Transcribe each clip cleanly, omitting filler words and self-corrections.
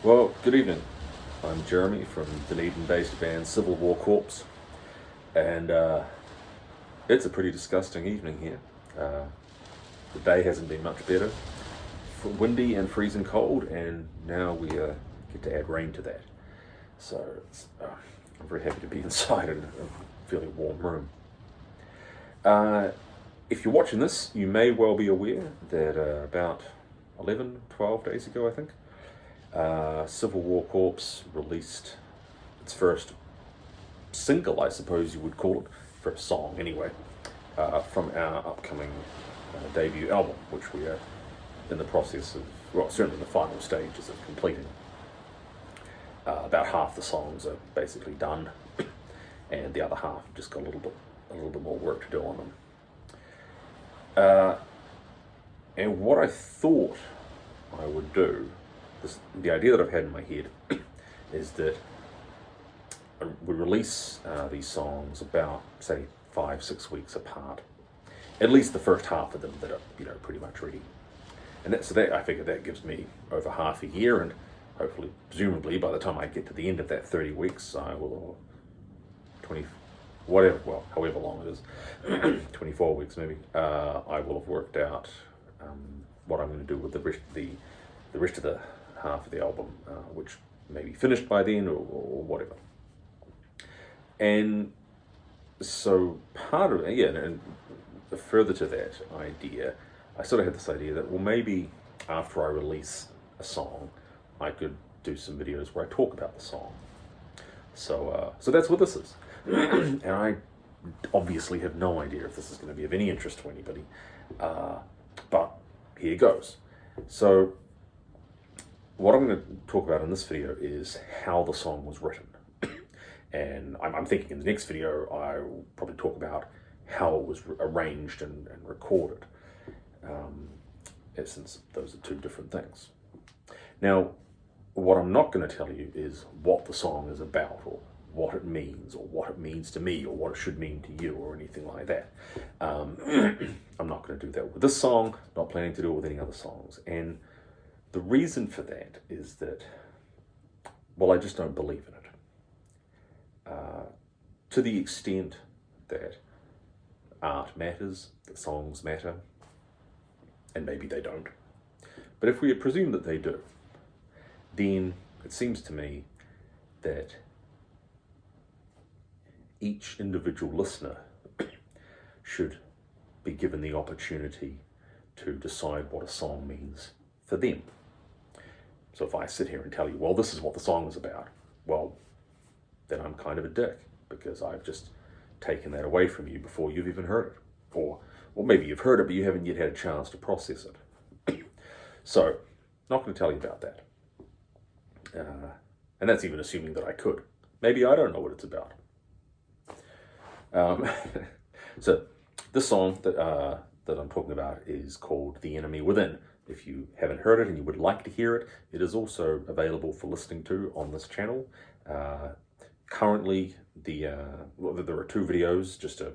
Well, good evening. I'm Jeremy from Dunedin-based band Civil War Corpse, and it's a pretty disgusting evening here. The day hasn't been much better. Windy and freezing cold, and now we get to add rain to that. So I'm very happy to be inside in a fairly warm room. If you're watching this, you may well be aware that about 11, 12 days ago, I think, Civil War Corpse released its first single, I suppose you would call it, first song anyway, from our upcoming debut album, which we are in the process of, well, certainly in the final stages of completing. About half the songs are basically done, and the other half just got a little bit more work to do on them. And what I thought I would do, the idea that I've had in my head, is that we release these songs about, say, 5-6 weeks apart. At least the first half of them that are, pretty much ready. And I figure that gives me over half a year, and hopefully, presumably, by the time I get to the end of that 30 weeks, I will, however long it is, 24 weeks maybe, I will have worked out what I'm going to do with the rest of the half of the album, which may be finished by then or whatever. And so part of it, and further to that idea, I sort of had this idea that, well, maybe after I release a song, I could do some videos where I talk about the song. So that's what this is. And I obviously have no idea if this is going to be of any interest to anybody, but here goes. So what I'm going to talk about in this video is how the song was written. And I'm thinking in the next video, I will probably talk about how it was arranged and recorded, since those are two different things. Now, what I'm not going to tell you is what the song is about, or what it means, or what it means to me, or what it should mean to you, or anything like that. I'm not going to do that with this song, not planning to do it with any other songs. And the reason for that is that, well, I just don't believe in it. To the extent that art matters, that songs matter, and maybe they don't. But if we presume that they do, then it seems to me that each individual listener should be given the opportunity to decide what a song means for them. So if I sit here and tell you, well, this is what the song is about, well, then I'm kind of a dick, because I've just taken that away from you before you've even heard it. Or maybe you've heard it, but you haven't yet had a chance to process it. So, not going to tell you about that. And that's even assuming that I could. Maybe I don't know what it's about. So, this song that I'm talking about is called The Enemy Within. If you haven't heard it and you would like to hear it, it is also available for listening to on this channel. Currently, there are two videos, just a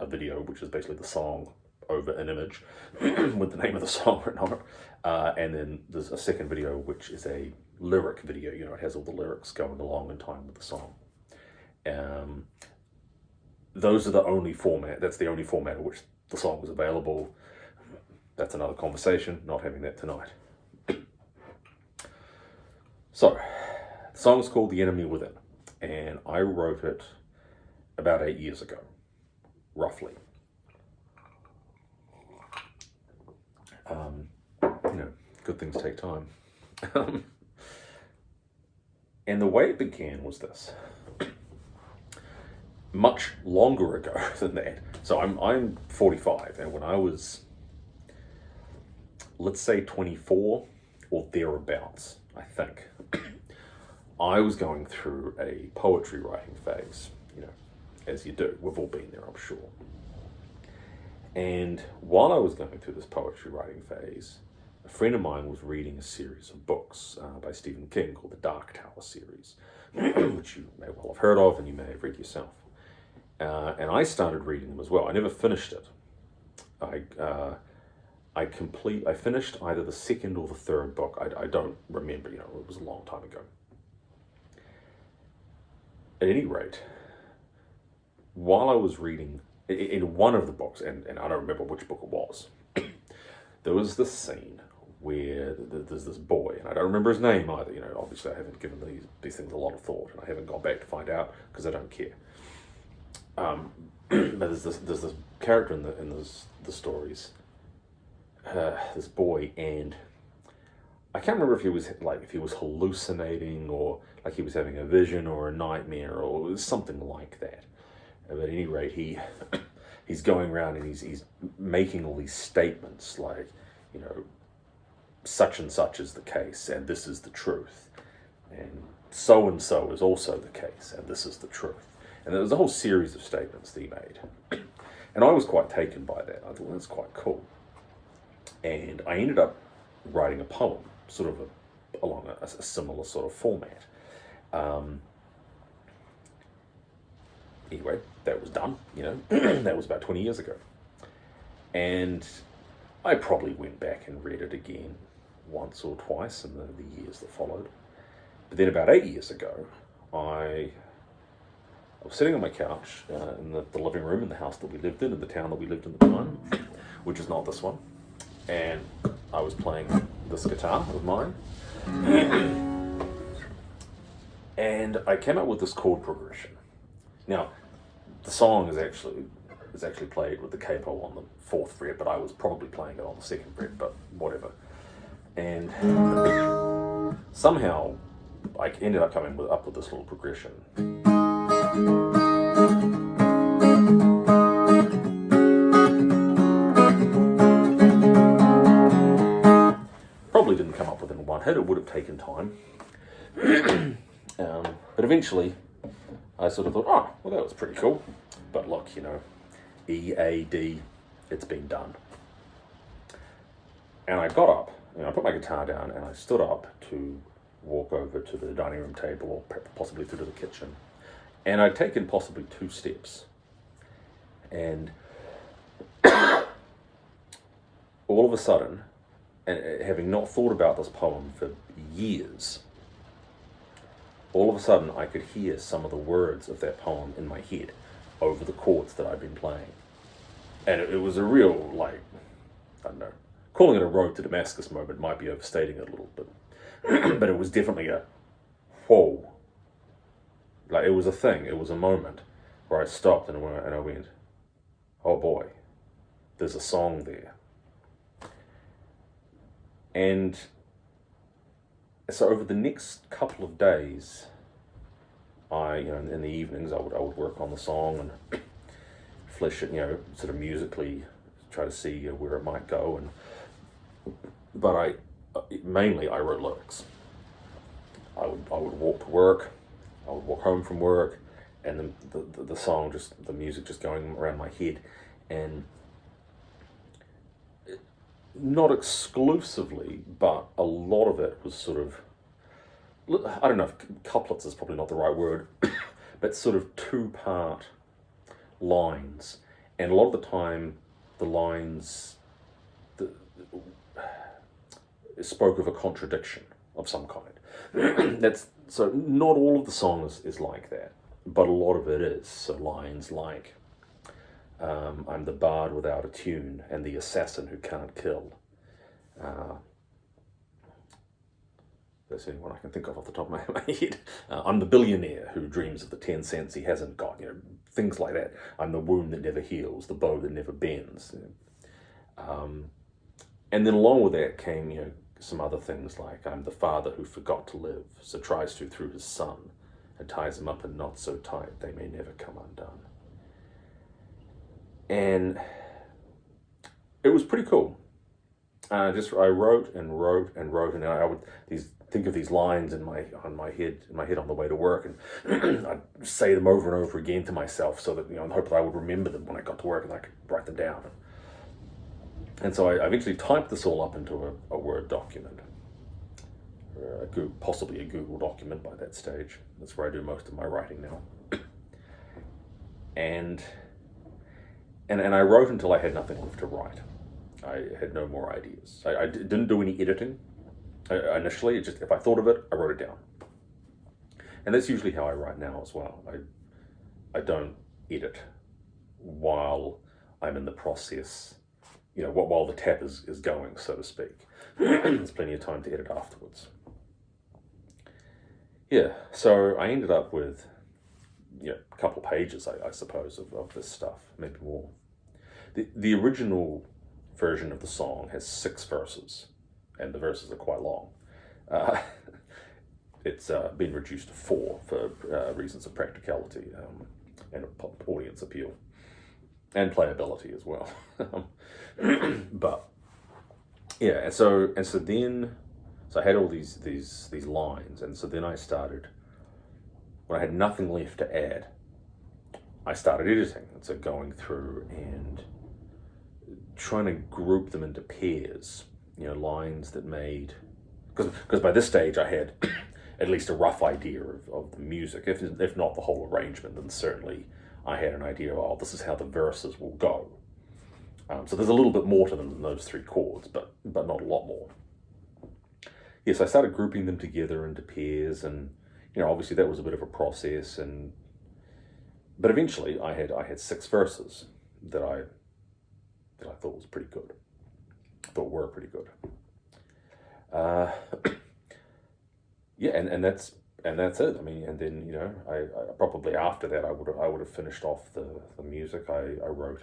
video, which is basically the song over an image with the name of the song written on it. And then there's a second video, which is a lyric video. It has all the lyrics going along in time with the song. Those are the only format, that's the only format in which the song is available. That's another conversation, not having that tonight. So, the song is called The Enemy Within, and I wrote it about 8 years ago, roughly. Good things take time. And the way it began was this. Much longer ago than that. So I'm 45, and when I was, let's say 24 or thereabouts, I think, I was going through a poetry writing phase, as you do. We've all been there, I'm sure. And while I was going through this poetry writing phase, a friend of mine was reading a series of books by Stephen King called the Dark Tower series, which you may well have heard of and you may have read yourself. And I started reading them as well. I never finished it. I finished either the second or the third book. I don't remember, it was a long time ago. At any rate, while I was reading in one of the books, and I don't remember which book it was, there was this scene where there's this boy, and I don't remember his name either. Obviously I haven't given these things a lot of thought, and I haven't gone back to find out because I don't care. But there's this character in the stories, this boy, and I can't remember if he was hallucinating, or like he was having a vision or a nightmare or something like that. But at any rate, he's going around and he's making all these statements like, such and such is the case, and this is the truth, and so is also the case, and this is the truth. And there was a whole series of statements that he made, and I was quite taken by that. I thought, well, that's quite cool. And I ended up writing a poem, sort of along a similar sort of format. Anyway, that was done, that was about 20 years ago. And I probably went back and read it again once or twice in the years that followed. But then about 8 years ago, I was sitting on my couch in the living room in the house that we lived in the town that we lived in at the time, which is not this one. And I was playing this guitar of mine. And I came up with this chord progression. Now, the song is actually played with the capo on the 4th fret, but I was probably playing it on the 2nd fret, but whatever. And somehow I ended up coming up with this little progression. Probably didn't come up with it in one hit. It would have taken time. But eventually I sort of thought, oh, well, that was pretty cool. But look, E, A, D, it's been done. And I got up, I put my guitar down, and I stood up to walk over to the dining room table, or possibly through to the kitchen. And I'd taken possibly 2 steps. And all of a sudden, and having not thought about this poem for years, all of a sudden I could hear some of the words of that poem in my head over the chords that I'd been playing. And it was a real, I don't know, calling it a road to Damascus moment might be overstating it a little bit. But it was definitely a, whoa. It was a thing, it was a moment where I stopped and I went, oh boy, there's a song there. And so over the next couple of days, in the evenings, I would work on the song and flesh it, sort of musically, try to see where it might go. But mainly I wrote lyrics. I would walk to work, I would walk home from work, and then the song, the music just going around my head, and not exclusively, but a lot of it was sort of, I don't know if couplets is probably not the right word, but sort of 2-part lines. And a lot of the time, the lines spoke of a contradiction of some kind. So not all of the song is like that, but a lot of it is. So lines like, I'm the bard without a tune and the assassin who can't kill. That's the only one I can think of off the top of my head. I'm the billionaire who dreams of the 10 cents he hasn't got. Things like that. I'm the wound that never heals, the bow that never bends. And then along with that came, some other things like, I'm the father who forgot to live, so tries to through his son, and ties him up in knots so tight they may never come undone. And it was pretty cool. I wrote and wrote and wrote, and I would think of these lines in my head on the way to work, and I'd say them over and over again to myself, so that in hope that I would remember them when I got to work and I could write them down. And so I eventually typed this all up into a Word document, possibly a Google document by that stage. That's where I do most of my writing now. And I wrote until I had nothing left to write. I had no more ideas. I didn't do any editing initially. It just, if I thought of it, I wrote it down. And that's usually how I write now as well. I don't edit while I'm in the process, while the tap is going, so to speak. There's plenty of time to edit afterwards. Yeah, so I ended up with a couple pages, I suppose, of this stuff, maybe more. The original version of the song has 6 verses, and the verses are quite long. It's been reduced to 4 for reasons of practicality and audience appeal, and playability as well. But yeah, and so then I had all these lines, and so then I started, when I had nothing left to add, I started editing, and so going through and trying to group them into pairs, lines that made, because by this stage I had at least a rough idea of the music, if not the whole arrangement, then certainly I had an idea of, this is how the verses will go. So there's a little bit more to them than those 3 chords, but not a lot more. Yes, I started grouping them together into pairs, and obviously that was a bit of a process, but eventually I had 6 verses that I thought was pretty good. I thought were pretty good. Yeah, and that's it. I mean, and then I probably after that I would have finished off the music. I wrote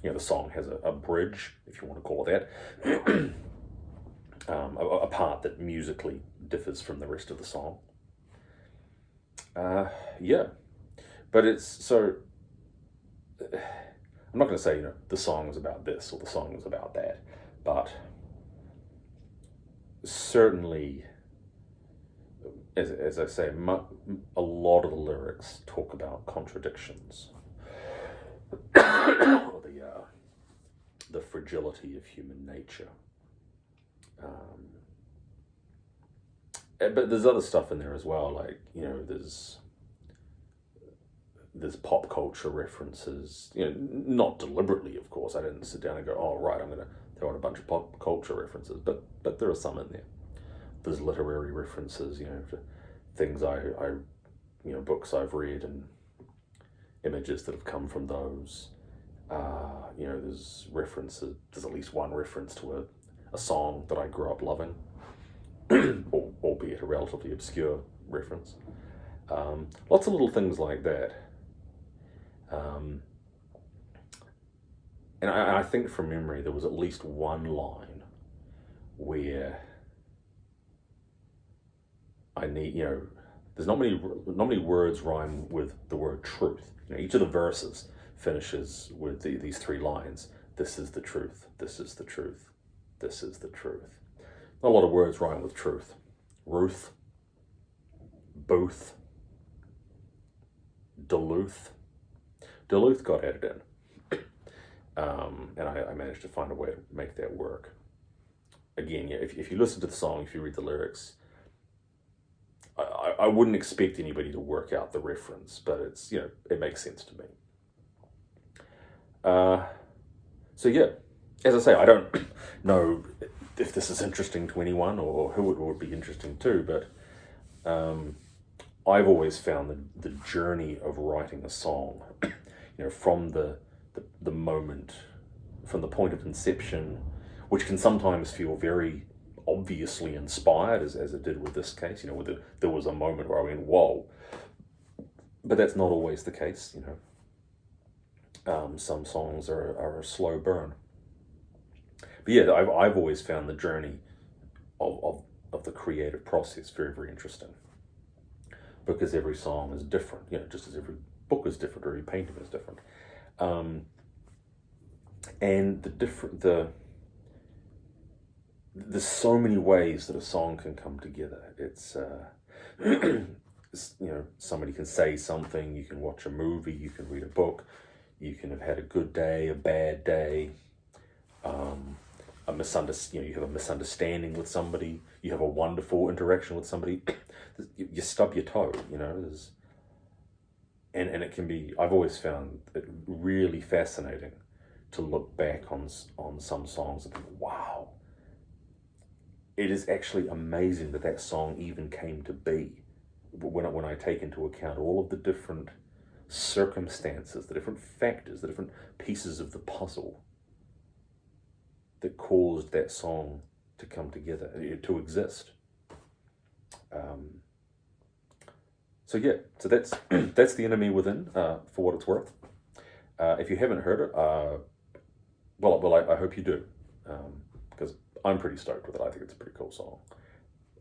the song has a bridge, if you want to call it that, a part that musically differs from the rest of the song. Yeah, but it's so. I'm not going to say the song is about this or the song is about that, but certainly, as I say, a lot of the lyrics talk about contradictions, or the fragility of human nature. But there's other stuff in there as well, like there's pop culture references, not deliberately, of course. I didn't sit down and go, oh right, I'm going to throw in a bunch of pop culture references, but there are some in there. There's literary references, to things I books I've read and images that have come from those. There's references. There's at least one reference to a song that I grew up loving, albeit a relatively obscure reference. Lots of little things like that. And I think from memory there was at least one line where I need, there's not many words rhyme with the word truth. Each of the verses finishes with these 3 lines. This is the truth. This is the truth. This is the truth. Not a lot of words rhyme with truth. Ruth, Booth, Duluth. Duluth got added in. And I managed to find a way to make that work. Again, if you listen to the song, if you read the lyrics, I wouldn't expect anybody to work out the reference, but it's, it makes sense to me. So yeah, as I say, I don't know if this is interesting to anyone or who it would be interesting to, but I've always found the journey of writing a song, from the moment, from the point of inception, which can sometimes feel very obviously inspired, as it did with this case. There was a moment where I went, whoa, but that's not always the case. Some songs are a slow burn. But yeah, I've always found the journey of the creative process very, very interesting, because every song is different, just as every book is different, or every painting is different. And there's so many ways that a song can come together. It's somebody can say something, you can watch a movie, you can read a book, you can have had a good day, a bad day, you have a misunderstanding with somebody, you have a wonderful interaction with somebody, you stub your toe, and it can be, I've always found it really fascinating to look back on some songs and think, wow, it is actually amazing that that song even came to be. When I take into account all of the different circumstances, the different factors, the different pieces of the puzzle that caused that song to come together, to exist. So that's that's The Enemy Within, for what it's worth. If you haven't heard it, well, I hope you do, because I'm pretty stoked with it. I think it's a pretty cool song,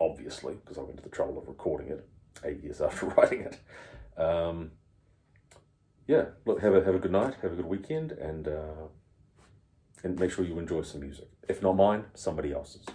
obviously, because I went to the trouble of recording it 8 years after writing it. Look, have a good night, have a good weekend, and make sure you enjoy some music. If not mine, somebody else's.